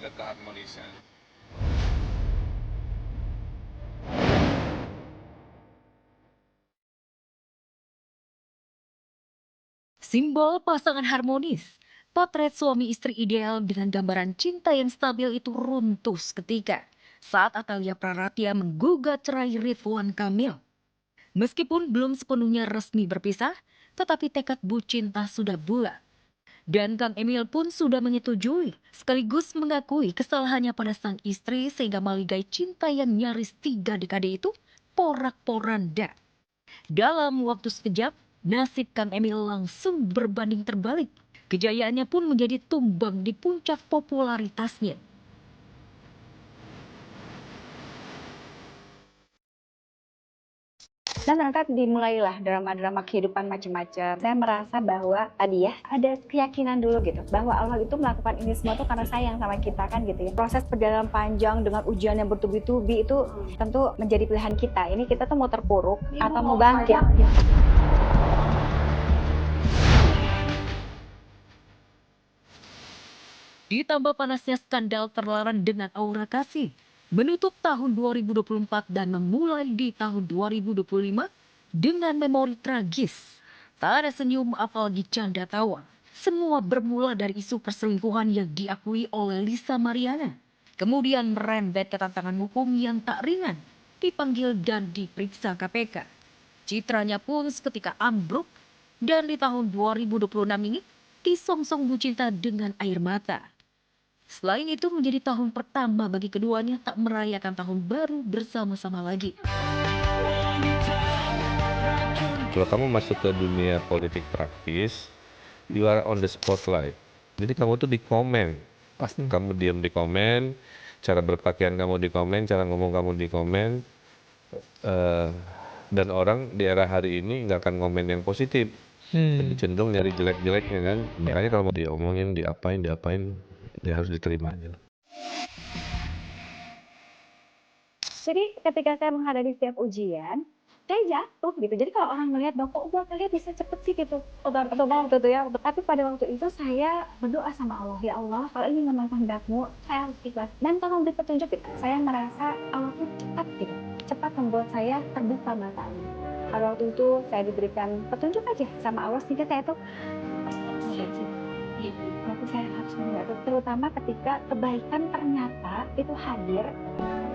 menjaga keharmonisan. Simbol pasangan harmonis, potret suami istri ideal dengan gambaran cinta yang stabil itu runtuh seketika saat Atalia Praratia menggugat cerai Ridwan Kamil. Meskipun belum sepenuhnya resmi berpisah, tetapi tekad Bu Cinta sudah bulat. Dan Kang Emil pun sudah menyetujui, sekaligus mengakui kesalahannya pada sang istri sehingga maligai cinta yang nyaris 3 dekade itu porak-poranda. Dalam waktu sekejap, nasib Kang Emil langsung berbanding terbalik. Kejayaannya pun menjadi tumbang di puncak popularitasnya. Dan ternyata dimulailah drama-drama kehidupan macam-macam. Saya merasa bahwa tadi ya ada keyakinan dulu gitu bahwa Allah itu melakukan ini semua tuh karena sayang sama kita kan gitu ya. Proses perjalanan panjang dengan ujian yang bertubi-tubi itu tentu menjadi pilihan kita. Ini kita tuh mau terpuruk atau mau bangkit. Ditambah panasnya skandal terlarang dengan Aura Kasih, menutup tahun 2024 dan memulai di tahun 2025 dengan memori tragis. Tak ada senyum apalagi canda tawa. Semua bermula dari isu perselingkuhan yang diakui oleh Lisa Mariana. Kemudian merembet ke tantangan hukum yang tak ringan, dipanggil dan diperiksa KPK. Citranya pun seketika ambruk dan di tahun 2026 ini disongsong Bu Cinta dengan air mata. Selain itu menjadi tahun pertama bagi keduanya tak merayakan tahun baru bersama-sama lagi. Kalau kamu masuk ke dunia politik praktis, you are on the spotlight. Jadi kamu tuh di komen. Pasti kamu diam di komen, cara berpakaian kamu di komen, cara ngomong kamu di komen. Dan orang di era hari ini nggak akan komen yang positif. Jadi cenderung nyari jelek-jeleknya kan. Makanya kalau mau diomongin, diapain, dia harus diterima aja. Jadi ketika saya menghadapi setiap ujian, saya jatuh gitu. Jadi kalau orang melihat bahwa kok udah kalian bisa cepet sih gitu. Atau waktu itu ya. Tapi pada waktu itu saya berdoa sama Allah, ya Allah, kalau ini memang kehendakmu, saya harus ikhlas. Dan kalau memberi petunjuk gitu, saya merasa Allah tuh cepat gitu. Cepat membuat saya terbuka matanya. Pada waktu itu saya diberikan petunjuk aja sama Allah sehingga saya tuh waktu saya harus menjatuh, terutama ketika kebaikan ternyata itu hadir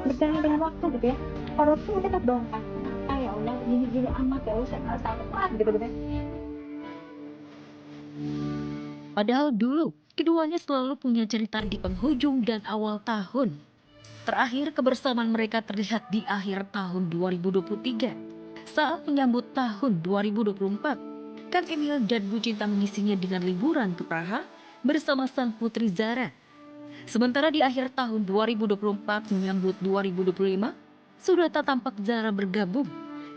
berjalan dengan waktu gitu ya. Pada waktu itu kita doa, kenapa ya Allah gini-gini amat ya Allah, saya nggak sabar gitu gitu. Padahal dulu keduanya selalu punya cerita di penghujung dan awal tahun. Terakhir kebersamaan mereka terlihat di akhir tahun 2023 saat menyambut tahun 2024. Kang Emil dan Bu Cinta mengisinya dengan liburan ke Praha bersama sang putri Zara. Sementara di akhir tahun 2024 menyambut 2025, sudah tak tampak Zara bergabung.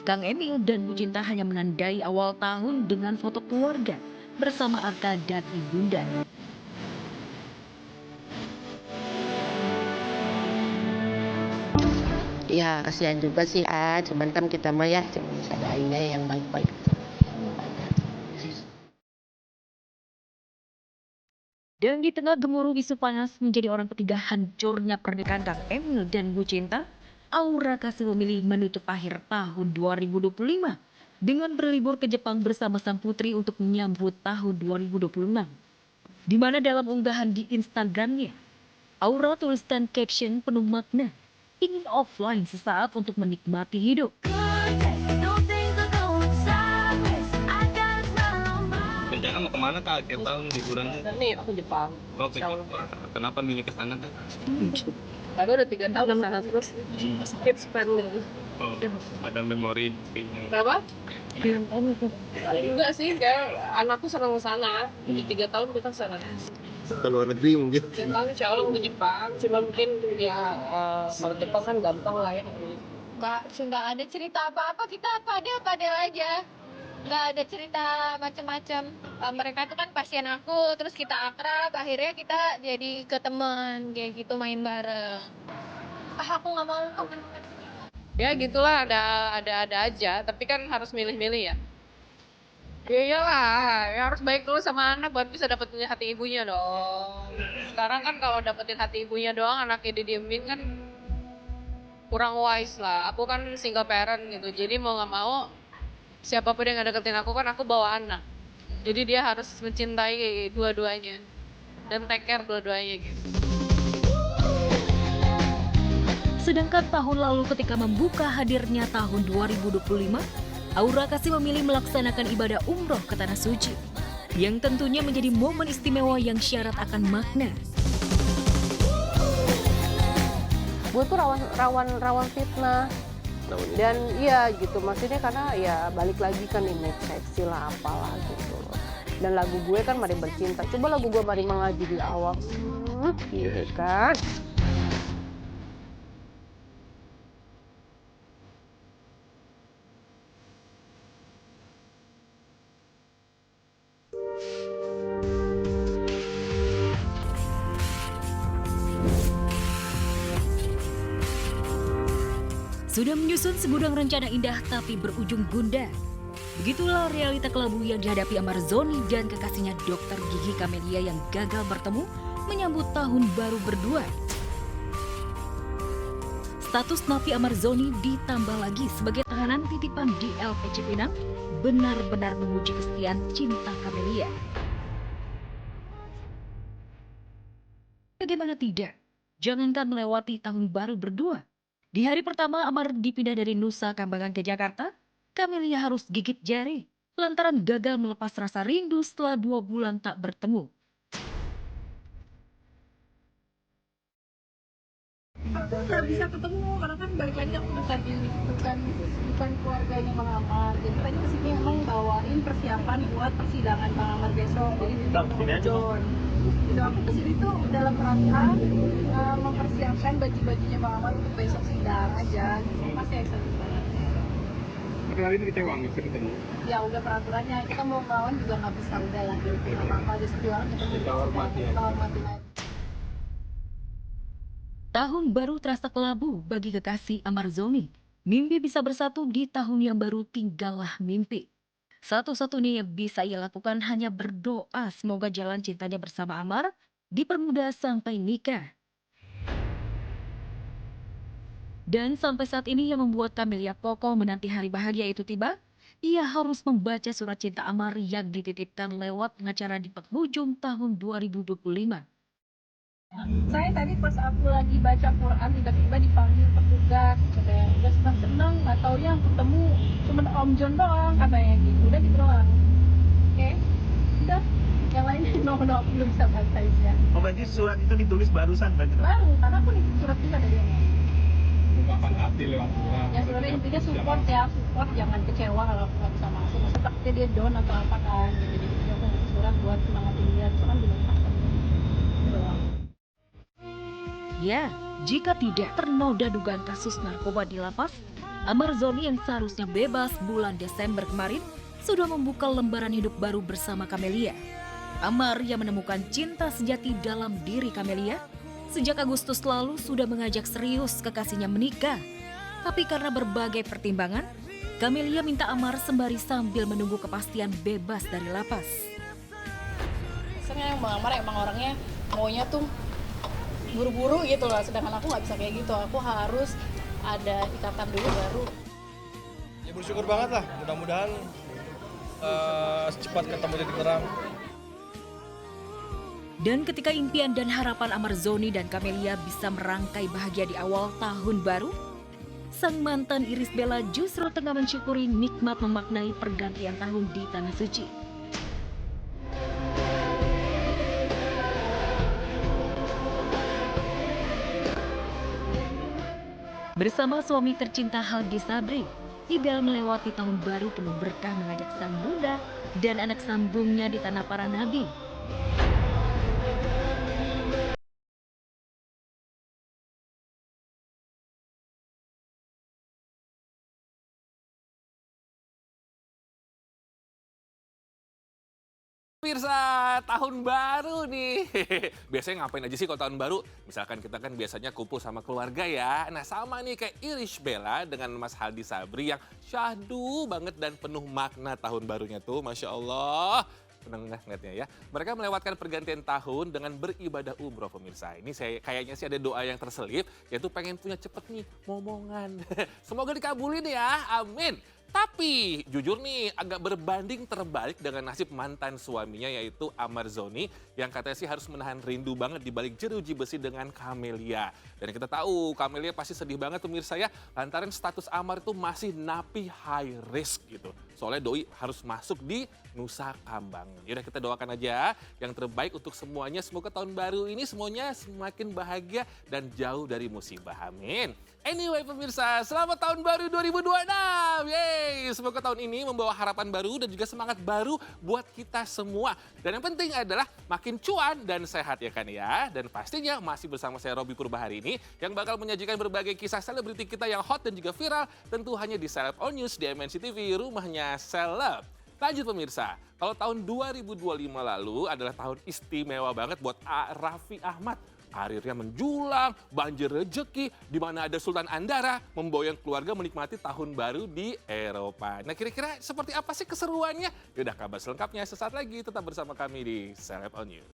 Kang Emil dan Bu Cinta hanya menandai awal tahun dengan foto keluarga bersama Arka dan Ibunda. Ya kasihan juga sih cuman kan kita mah ya cuma bisa doainnya yang baik-baik. Dan di tengah gemuruh isu panas menjadi orang ketiga hancurnya pernikahan Kang Emil dan Bu Cinta, Aura Kasih memilih menutup akhir tahun 2025 dengan berlibur ke Jepang bersama sang putri untuk menyambut tahun 2026. Di mana dalam unggahan di Instagramnya, Aura tuliskan caption penuh makna, ingin offline sesaat untuk menikmati hidup. Rencana mau kemana Kak? Akhir tahun liburannya? Nih aku Jepang. Oh, ke Jepang. Kenapa milih ke sana Kak? Tapi udah 3 tahun sana terus. Keep spending. Oh, ada memori kayaknya. Kenapa? Enggak sih, kayak anakku senang sana. Jadi 3 tahun kita sana. Ke luar negeri mungkin. Jepang insya Allah ke Jepang. Cuma mungkin ya kalau Jepang kan gampang lah ya. Nggak ada cerita apa-apa, kita apa ada aja, nggak ada cerita macam-macam. Mereka tuh kan pasien aku, terus kita akrab, akhirnya kita jadi ke teman kayak gitu, main bareng. Aku nggak mau. Ya gitulah ada aja, tapi kan harus milih-milih ya. Ya iyalah, ya harus baik dulu sama anak buat bisa dapetin hati ibunya dong. Sekarang kan kalau dapetin hati ibunya doang, anaknya didiemin kan kurang wise lah. Aku kan single parent gitu, jadi mau nggak mau siapapun yang deketin aku kan aku bawa anak. Jadi dia harus mencintai dua-duanya dan take care dua-duanya gitu. Sedangkan tahun lalu ketika membuka hadirnya tahun 2025, Aura Kasih memilih melaksanakan ibadah umroh ke Tanah Suci, yang tentunya menjadi momen istimewa yang syarat akan makna. Gue tuh rawan fitnah. Dan iya gitu, maksudnya karena ya balik lagi kan image seksi lah apalah gitu. Dan lagu gue kan Mari Bercinta. Coba lagu gue Mari Mengaji di awal. Gitu kan. Sudah menyusun segudang rencana indah tapi berujung gundah. Begitulah realita kelabu yang dihadapi Amar Zoni dan kekasihnya Dr. Gigi Kamelia yang gagal bertemu menyambut tahun baru berdua. Status napi Amar Zoni ditambah lagi sebagai tahanan titipan di LP Cipinang benar-benar menguji kesetiaan cinta Kamelia. Bagaimana tidak? Jangankan melewati tahun baru berdua. Di hari pertama Amar dipindah dari Nusa Kambangan ke Jakarta, Kamelia harus gigit jari lantaran gagal melepas rasa rindu setelah 2 bulan tak bertemu. Aku nggak bisa ketemu karena kan balik lagi aku bukan keluarganya Bang Amar. Jadi tadi kesini emang bawain persiapan buat persidangan Bang Amar besok. Jadi di John. Jadi aku kesini tuh dalam rangka mempersiapkan baju-bajunya Bang Amar untuk besok sidang aja. Masih excited banget. Tapi hari ini kecewa nggak bisa ketemu. Ya udah peraturannya kita mau melawan juga nggak bisa udah lah. Apa-apa aja perjuangan kita hormatin aja. Tahun baru terasa kelabu bagi kekasih Amar Zoni. Mimpi bisa bersatu di tahun yang baru tinggallah mimpi. Satu-satunya yang bisa ia lakukan hanya berdoa semoga jalan cintanya bersama Amar dipermudah sampai nikah. Dan sampai saat ini yang membuat Kamelia kokoh menanti hari bahagia itu tiba, ia harus membaca surat cinta Amar yang dititipkan lewat pengacara di penghujung tahun 2025. Saya tadi pas aku lagi baca Quran tiba-tiba dipanggil petugas, katanya udah senang-senang, nggak tahu yang ketemu cuma Om John doang katanya gitu, udah gitu doang. Oke, udah, yang lain no aku belum bisa baca ya. Oh berarti surat itu ditulis barusan berarti? Baru, karena aku nih surat juga dari dia. Kapan hati lewat pulang. Ya sebenarnya intinya support ya, support jangan kecewa kalau aku nggak bisa masuk. Masa takutnya dia down atau apa kan, gitu. Jadi aku ngasih surat buat semangatin dia, cuman belum pasang. Gitu doang. Ya, jika tidak ternoda dugaan kasus narkoba di lapas, Amar Zoni yang seharusnya bebas bulan Desember kemarin sudah membuka lembaran hidup baru bersama Kamelia. Amar yang menemukan cinta sejati dalam diri Kamelia sejak Agustus lalu sudah mengajak serius kekasihnya menikah. Tapi karena berbagai pertimbangan, Kamelia minta Amar sembari sambil menunggu kepastian bebas dari lapas. Sebenarnya Bang Amar emang orangnya maunya tuh buru-buru gitu loh, sedangkan aku nggak bisa kayak gitu, aku harus ada ikatan dulu baru. Ya bersyukur banget lah, mudah-mudahan cepat ketemu titik terang. Dan ketika impian dan harapan Amar Zoni dan Kamelia bisa merangkai bahagia di awal tahun baru, sang mantan Iris Bella justru tengah mensyukuri nikmat memaknai pergantian tahun di Tanah Suci. Bersama suami tercinta Haldi Sabri, Ibel melewati tahun baru penuh berkah mengajak sang bunda dan anak sambungnya di tanah para nabi. Pirsa, tahun baru nih. Biasanya ngapain aja sih kalau tahun baru? Misalkan kita kan biasanya kumpul sama keluarga ya. Nah sama nih kayak Irish Bella dengan Mas Haldi Sabri yang syahdu banget dan penuh makna tahun barunya tuh. Masya Allah. Seneng ngeliatnya ya. Mereka melewatkan pergantian tahun dengan beribadah umroh pemirsa. Ini kayaknya sih ada doa yang terselip, yaitu pengen punya cepet nih momongan. Semoga dikabulin ya, amin. Tapi jujur nih agak berbanding terbalik dengan nasib mantan suaminya yaitu Amar Zoni yang katanya sih harus menahan rindu banget di balik jeruji besi dengan Camelia. Dan kita tahu Camelia pasti sedih banget pemirsa ya lantaran status Amar itu masih napi high risk gitu. Soalnya doi harus masuk di Nusa Kambangan. Yaudah kita doakan aja yang terbaik untuk semuanya. Semoga tahun baru ini semuanya semakin bahagia dan jauh dari musibah. Amin. Anyway pemirsa, selamat tahun baru 2026. Yeay, semoga tahun ini membawa harapan baru dan juga semangat baru buat kita semua. Dan yang penting adalah makin cuan dan sehat ya kan ya. Dan pastinya masih bersama saya Robby Purba hari ini yang bakal menyajikan berbagai kisah selebriti kita yang hot dan juga viral. Tentu hanya di Celeb All News di MNC TV, rumahnya seleb. Lanjut pemirsa, kalau tahun 2025 lalu adalah tahun istimewa banget buat Raffi Ahmad. Karirnya menjulang, banjir rejeki, di mana ada Sultan Andara memboyong keluarga menikmati tahun baru di Eropa. Nah kira-kira seperti apa sih keseruannya? Yaudah kabar selengkapnya sesaat lagi, tetap bersama kami di Celeb On News.